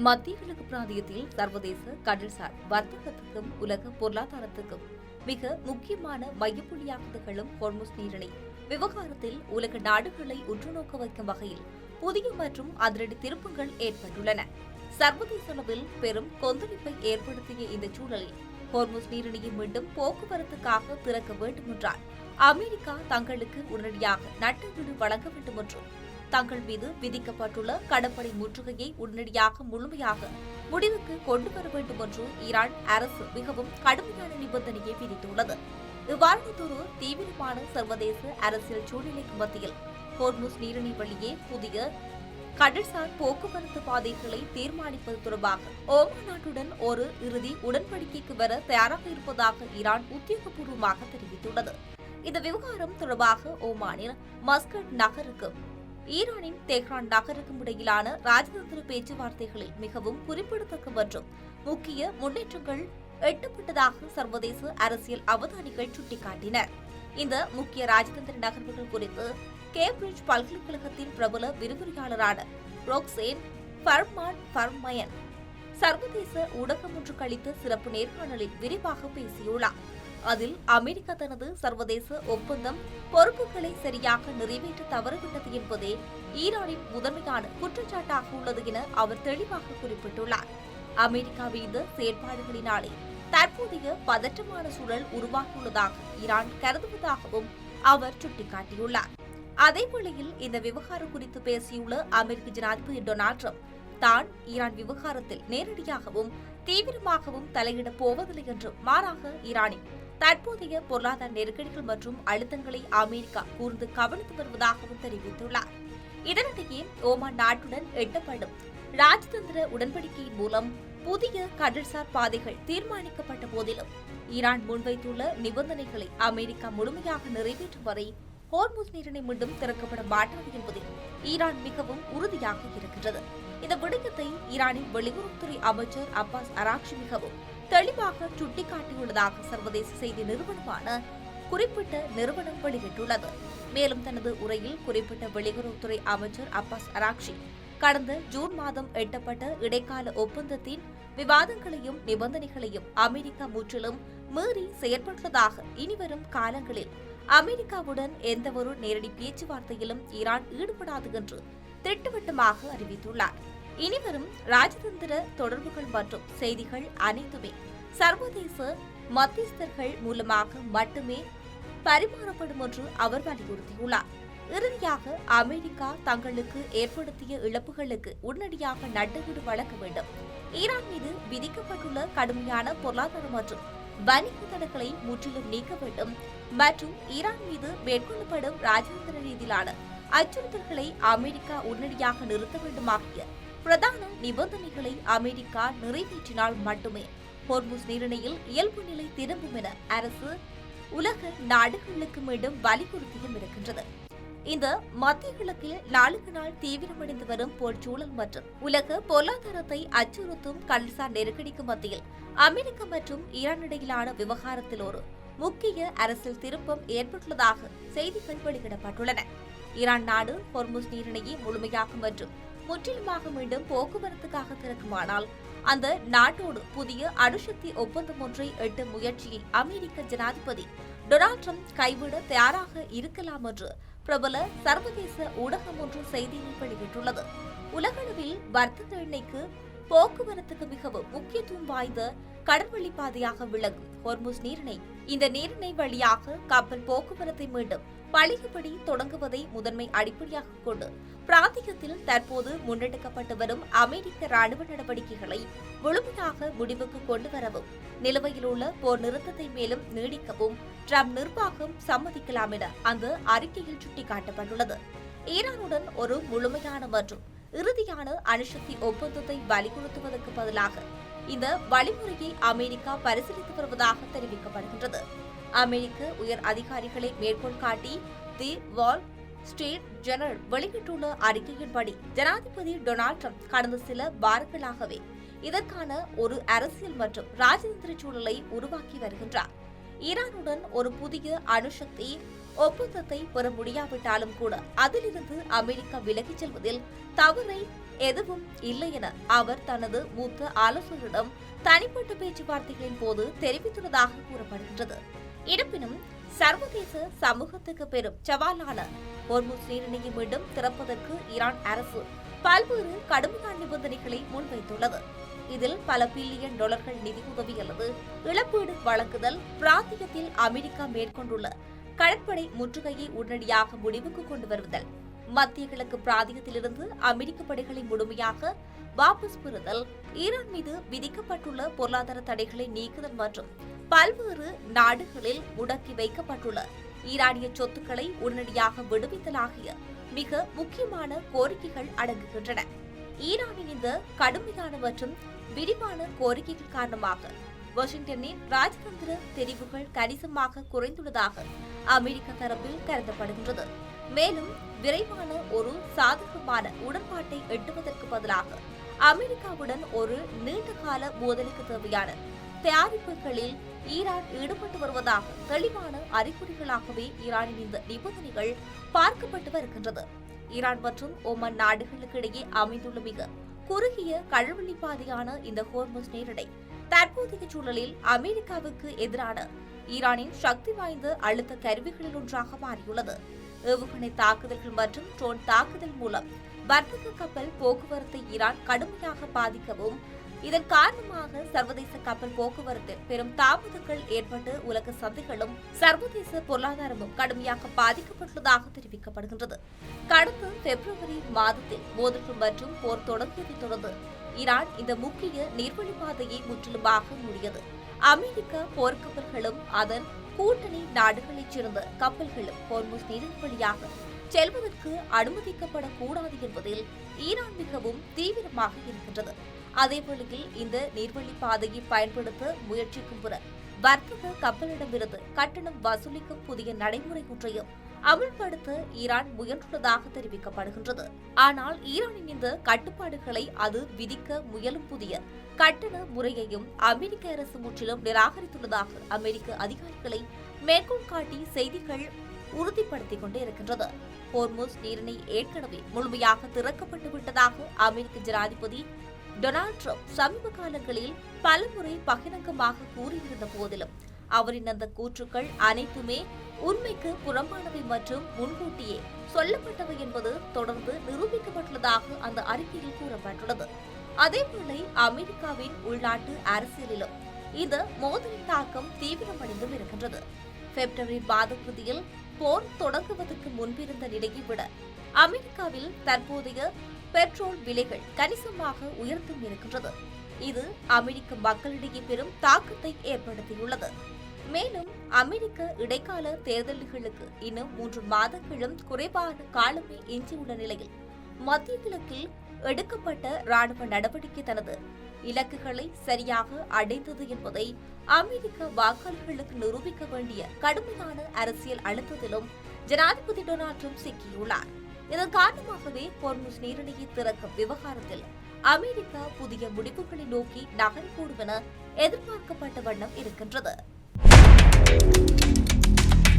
மத்திய கிழக்கு பிராந்தியத்தில் சர்வதேச கடல்சார் வர்த்தகத்துக்கும் உலக பொருளாதாரத்துக்கும் மிக முக்கியமான மையப்புள்ளியாக திகழும் ஹோர்முஸ் நீரிணை விவகாரத்தில் உலக நாடுகளை உற்றுநோக்க வைக்கும் வகையில் புதிய மற்றும் அதிரடி திருப்பங்கள் ஏற்பட்டுள்ளன. சர்வதேச அளவில் பெரும் கொந்தளிப்பை ஏற்படுத்திய இந்த சூழலில் ஹோர்முஸ் நீரிணையை மீண்டும் போக்குவரத்துக்காக திறக்க வேண்டும் என்றால் அமெரிக்கா தங்களுக்கு உடனடியாக நட்டஈடு வழங்க வேண்டும் என்றும் தங்கள் மீது விதிக்கப்பட்டுள்ள கடற்படை முற்றுகையை உடனடியாக முழுமையாக முடிவுக்கு கொண்டு வர வேண்டும் என்று ஈரான் அரசு மிகவும் கடுமையான நிபந்தனையை விதித்துள்ளது. இவ்வாறானதொரு தீவிரமான சர்வதேச அரசியல் சூழ்நிலைக்கு மத்தியில் ஹோர்முஸ் நீரிணை வழியே புதிய கடல்சார் போக்குவரத்து பாதைகளை தீர்மானிப்பது தொடர்பாக ஓமான் நாட்டுடன் ஒரு இறுதி உடன்படிக்கைக்கு வர தயாராக இருப்பதாக ஈரான் உத்தியோகபூர்வமாக தெரிவித்துள்ளது. இந்த விவகாரம் தொடர்பாக ஓமானின் மஸ்கட் நகருக்கும் ஈரானின் தெஹ்ரான் நகருக்கும் இடையிலான ராஜதந்திர பேச்சுவார்த்தைகளில் மிகவும் குறிப்பிடத்தக்க மற்றும் முக்கிய முன்னேற்றங்கள் எட்டப்பட்டதாக சர்வதேச அரசியல் அவதானிகள் சுட்டிக்காட்டினர். இந்த முக்கிய ராஜதந்திர நகர்வுகள் குறித்து கேம்பிரிட்ஜ் பல்கலைக்கழகத்தின் பிரபல விரிவுரையாளரான ரோக்சேன் ஃபர்மயன் சர்வதேச ஊடகம் ஒன்றுக்கு அளித்த சிறப்பு நேர்காணலில் விரிவாக பேசியுள்ளார். அதில் அமெரிக்கா தனது சர்வதேச ஒப்பந்தம் பொறுப்புகளை சரியாக நிறைவேற்ற தவறிவிட்டது என்பதே ஈரானின் முதன்மையான குற்றச்சாட்டாக உள்ளது என அவர் தெளிவாக குறிப்பிட்டுள்ளார். அமெரிக்காவின் இந்த செயற்பாடுகளினாலே தற்போதைய பதற்றமான சூழல் உருவாகியுள்ளதாக ஈரான் கருதுவதாகவும் அவர் சுட்டிக்காட்டியுள்ளார். அதேவேளையில் இந்த விவகாரம் குறித்து பேசியுள்ள அமெரிக்க ஜனாதிபதி டொனால்ட் ட்ரம்ப் தான் ஈரான் விவகாரத்தில் நேரடியாகவும் தீவிரமாகவும் தலையிடப் போவதில்லை என்றும் மாறாக ஈரானின் தற்போதைய பொருளாதார நெருக்கடிகள் மற்றும் அழுத்தங்களை அமெரிக்கா கூர்ந்து கவனித்து வருவதாகவும் தெரிவித்துள்ளார். இதனிடையே ஓமான் நாட்டுடன் எட்டப்படும் ராஜதந்திர உடன்படிக்கையின் மூலம் புதிய கடல்சார் பாதைகள் தீர்மானிக்கப்பட்ட போதிலும் ஈரான் முன்வைத்துள்ள நிபந்தனைகளை அமெரிக்கா முழுமையாக நிறைவேற்றும் வரை ஹோர்முஸ் நீரிணை மீண்டும் திறக்கப்பட மாட்டாது என்பதில் ஈரான் மிகவும் உறுதியாக இருக்கின்றது. இந்த விடயத்தை ஈரானின் வெளியுறவுத்துறை அமைச்சர் அப்பாஸ் அராக்சி மிகவும் தெளிவாக சுட்டிக்காட்டியுள்ளதாக சர்வதேச செய்தி நிறுவனமான குறிப்பிட்ட நிறுவனம் வெளியிட்டுள்ளது. மேலும் தனது உரையில் குறிப்பிட்ட வெளியுறவுத்துறை அமைச்சர் அப்பாஸ் அராக்சி கடந்த ஜூன் மாதம் எட்டப்பட்ட இடைக்கால ஒப்பந்தத்தின் விவாதங்களையும் நிபந்தனைகளையும் அமெரிக்கா முற்றிலும் மீறி செயற்பட்டுள்ளதாக இனிவரும் காலங்களில் அமெரிக்காவுடன் எந்தவொரு நேரடி பேச்சுவார்த்தையிலும் ஈரான் ஈடுபடாது என்று திட்டவட்டமாக அறிவித்துள்ளார். இனிவரும் ராஜதந்திர தொடர்புகள் மற்றும் செய்திகள் அனைத்துமே சர்வதேச மத்தியஸ்தர்கள் மூலமாக மட்டுமே பரிமாறப்படும் என்று அவர் வலியுறுத்தியுள்ளார். இறுதியாக அமெரிக்கா தங்களுக்கு ஏற்படுத்திய இழப்புகளுக்கு உடனடியாக நட்டஈடு வழங்க வேண்டும், ஈரான் மீது விதிக்கப்பட்டுள்ள கடுமையான பொருளாதார மற்றும் வணிக தடைகளை முற்றிலும் நீக்க வேண்டும் மற்றும் ஈரான் மீது மேற்கொள்ளப்படும் ராஜதந்திர ரீதியிலான அச்சுறுத்தல்களை அமெரிக்கா உடனடியாக நிறுத்த வேண்டும் ஆகிய பிரதான நிபந்தனைகளை அமெரிக்கா நிறைவேற்றினால் மட்டுமே ஹோர்முஸ் நீரிணையில் இயல்பு நிலை திரும்பும் என அரசு உலக நாடுகளுக்கு மீண்டும் வலியுறுத்தியும் இருக்கின்றது. இந்த மத்திய கிழக்கில் நாளுக்கு நாள் தீவிரமடைந்து வரும் போர்ச்சூழல் மற்றும் உலக பொருளாதாரத்தை அச்சுறுத்தும் கடல்சார் நெருக்கடிக்கு மத்தியில் அமெரிக்கா மற்றும் ஈரான் இடையிலான விவகாரத்தில் ஒரு முக்கிய அரசியல் திருப்பம் ஏற்பட்டுள்ளதாக செய்திகள் வெளியிடப்பட்டுள்ளன. ஈரான் நாடு ஹோர்முஸ் நீரிணையை முழுமையாக மற்றும் முற்றிலுமாக மீண்டும் போக்குவரத்துக்காக திறக்குமானால் அந்த நாட்டோடு புதிய அணுசக்தி ஒப்பந்தம் ஒன்றை எட்டும் முயற்சியை அமெரிக்க ஜனாதிபதி டொனால்ட் ட்ரம்ப் கைவிட தயாராக இருக்கலாம் என்று பிரபல சர்வதேச ஊடகம் ஒன்று செய்தியை வெளியிட்டுள்ளது. உலகளவில் வர்த்தக எண்ணெய்க்கு போக்குவரத்துக்கு மிகவும் முக்கியத்துவம் வாய்ந்த கடல்வழி பாதையாக விளங்கும் ஹோர்முஸ் நீரிணை இந்த நீரிணை வழியாக கப்பல் போக்குவரத்தை மீண்டும் பழையபடி தொடங்குவதை முதன்மை அடிப்படையாக கொண்டு பிராந்தியத்தில் தற்போது முன்னெடுக்கப்பட்டு வரும் அமெரிக்க ராணுவ நடவடிக்கைகளை முழுமையாக முடிவுக்கு கொண்டு வரவும் நிலுவையில் உள்ள போர் நிறுத்தத்தை மேலும் நீடிக்கவும் ட்ரம்ப் நிர்வாகம் சம்மதிக்கலாம் என அந்த அறிக்கையில் சுட்டிக்காட்டப்பட்டுள்ளது. ஈரானுடன் ஒரு முழுமையான மற்றும் இறுதியான அணுசக்தி ஒப்பந்தத்தை வலியுறுத்துவதற்கு பதிலாக இந்த வழிமுறையை அமெரிக்கா பரிசீலித்து வருவதாக தெரிவிக்கப்படுகின்றது. அமெரிக்க உயர் அதிகாரிகளை மேற்கோள் காட்டி தி வால் ஸ்ட்ரீட் ஜர்னல் வெளியிட்டுள்ள அறிக்கையின்படி ஜனாதிபதி டொனால்ட் ட்ரம்ப் கடந்த சில வாரங்களாகவே இதற்கான ஒரு அரசியல் மற்றும் ராஜதந்திர சூழலை உருவாக்கி வருகின்றார். ஈரானுடன் ஒரு புதிய அணுசக்தி ஒப்பந்தத்தை பெற முடியாவிட்டாலும் கூட அதிலிருந்து அமெரிக்கா விலகிச் செல்வதில் தவறை எதுவும் இல்லை என அவர் தனது மூத்த ஆலோசகரிடம் தனிப்பட்ட பேச்சுவார்த்தைகளின் போது தெரிவித்துள்ளதாக கூறப்படுகின்றது. இருப்பினும் சர்வதேச சமூகத்துக்கு பெரும் சவாலான ஹோர்முஸ் நீரிணையை மீண்டும் திறப்பதற்கு ஈரான் அரசு பல்வேறு கடுமையான நிபந்தனைகளை முன்வைத்துள்ளது. இதில் பல பில்லியன் டாலர்கள் நிதியுதவி அல்லது இழப்பீடு வழங்குதல், பிராந்தியத்தில் அமெரிக்கா மேற்கொண்டுள்ள கடற்படை முற்றுகையை உடனடியாக முடிவுக்கு கொண்டு வருதல், மத்திய கிழக்கு பிராந்தியத்திலிருந்து அமெரிக்க படைகளை முழுமையாக வாபஸ் பெறுதல், ஈரான் மீது விதிக்கப்பட்டுள்ள பொருளாதார தடைகளை நீக்குதல் மற்றும் பல்வேறு நாடுகளில் முடக்கி வைக்கப்பட்டுள்ள ஈரானிய சொத்துக்களை உடனடியாக விடுவித்தல் ஆகிய மிக முக்கியமான கோரிக்கைகள் அடங்குகின்றன. ஈரானின் இந்த கடுமையான மற்றும் விரிவான கோரிக்கைகள் காரணமாக வாஷிங்டனின் ராஜதந்திர தெரிவுகள் கணிசமாக குறைந்துள்ளதாக அமெரிக்க தரப்பில் கருதப்படுகின்றது. மேலும் விரைவான ஒரு சாதகமான உடன்பாட்டை எட்டுவதற்கு பதிலாக அமெரிக்காவுடன் ஒரு நீண்டகால மோதலுக்கு தேவையான தயாரிப்புகளில் ஈரான் ஈடுபட்டு வருவதாக தெளிவான அறிகுறிகளாகவே ஈரானின் இந்த நிபந்தனைகள் பார்க்கப்பட்டு வருகின்றது. ஈரான் மற்றும் ஓமன் நாடுகளுக்கு இடையே அமைந்துள்ள மிக குறுகிய கடல்வழி பாதையான இந்த ஹோர்முஸ் நீரிணை தற்போதைய சூழலில் அமெரிக்காவுக்கு எதிரான ஈரானின் சக்தி வாய்ந்த அழுத்த கருவிகளில் ஒன்றாக மாறியுள்ளது. ஏவுகணை தாக்குதல்கள் மற்றும் ட்ரோன் தாக்குதல் மூலம் வர்த்தக கப்பல் போக்குவரத்தை ஈரான் கடுமையாக பாதிக்கவும், இதன் காரணமாக சர்வதேச கப்பல் போக்குவரத்தில் பெரும் தாமதங்கள் ஏற்பட்டு உலக சந்தைகளும் சர்வதேச பொருளாதாரமும் கடுமையாக பாதிக்கப்பட்டுள்ளதாக தெரிவிக்கப்படுகின்றது. கடந்த பிப்ரவரி மாதத்தில் மோதல்கள் மற்றும் போர் தொடங்கியதைத் தொடர்ந்து ஈரான் இந்த முக்கிய நீர்வழி பாதையை முற்றிலுமாக மூடியது. அமெரிக்க போர்க்கப்பல்களும் அதன் கூட்டணி நாடுகளைச் சேர்ந்த கப்பல்களும் ஹோர்முஸ் நீரிணை வழியாக செல்வதற்கு அனுமதிக்கப்படக்கூடாது என்பதில் ஈரான் மிகவும் தீவிரமாக இருக்கின்றது. அதேவேளையில் இந்த நீர்வழி பாதையை பயன்படுத்த முயற்சிக்கும் பிற வர்த்தக கப்பலிடமிருந்து கட்டணம் வசூலிக்கும் புதிய நடைமுறை ஒன்றையும் அமல்படுத்த ஈரான் முயன்றுள்ளதாக தெரிவிக்கப்படுகின்றது. ஆனால் ஈரானின் இந்த கட்டுப்பாடுகளை அது விதிக்க முயலும் புதிய கட்டண முறையையும் அமெரிக்க அரசு முற்றிலும் நிராகரித்துள்ளதாக அமெரிக்க அதிகாரிகளை மேற்கோள் காட்டி செய்திகள் உறுதிப்படுத்திக் கொண்டே இருக்கின்றது. ஹோர்முஸ் நீரிணை ஏற்கனவே முழுமையாக திறக்கப்பட்டு விட்டதாக அமெரிக்க ஜனாதிபதி டொனால்ட் ட்ரம்ப் சமீப காலங்களில் பலமுறை பகிரங்கமாக கூறியிருந்த போதிலும் அவரின் அந்த கூற்றுக்கள் அனைத்துமே உண்மைக்கு புறம்பானவை மற்றும் முன்கூட்டியே சொல்லப்பட்டவை என்பது தொடர்ந்து நிரூபிக்கப்பட்டுள்ளதாக அந்த அறிக்கையில் கூறப்பட்டுள்ளது. அதேவேளை அமெரிக்காவின் உள்நாட்டு அரசியலிலும் இந்த மோதலின் தாக்கம் தீவிரமடைந்தும் இருக்கின்றது. பிப்ரவரி மாத இறுதியில் போர் தொடங்குவதற்கு முன்பிருந்த நிலையை விட அமெரிக்காவில் தற்போதைய பெட்ரோல் விலைகள் கணிசமாக உயர்ந்தும் இருக்கின்றது. இது அமெரிக்க மக்களிடையே பெரும் தாக்கத்தை ஏற்படுத்தியுள்ளது. மேலும் அமெரிக்க இடைக்கால தேர்தல்களுக்கு இன்னும் 3 மாதங்களும் குறைவான காலமே எஞ்சியுள்ள நிலையில் மத்திய கிழக்கில் எடுக்கப்பட்ட ராணுவ நடவடிக்கை தனது இலக்குகளை சரியாக அடைந்தது என்பதை அமெரிக்க வாக்காளர்களுக்கு நிரூபிக்க வேண்டிய கடுமையான அரசியல் அழுத்தத்திலும் ஜனாதிபதி டொனால்ட் ட்ரம்ப் சிக்கியுள்ளார். இதன் காரணமாகவே ஹோர்முஸ் நீரிணையை திறக்கும் விவகாரத்தில் அமெரிக்கா புதிய முடிவுகளை நோக்கி நகரக்கூடும் என எதிர்பார்க்கப்பட்ட வண்ணம் இருக்கின்றது.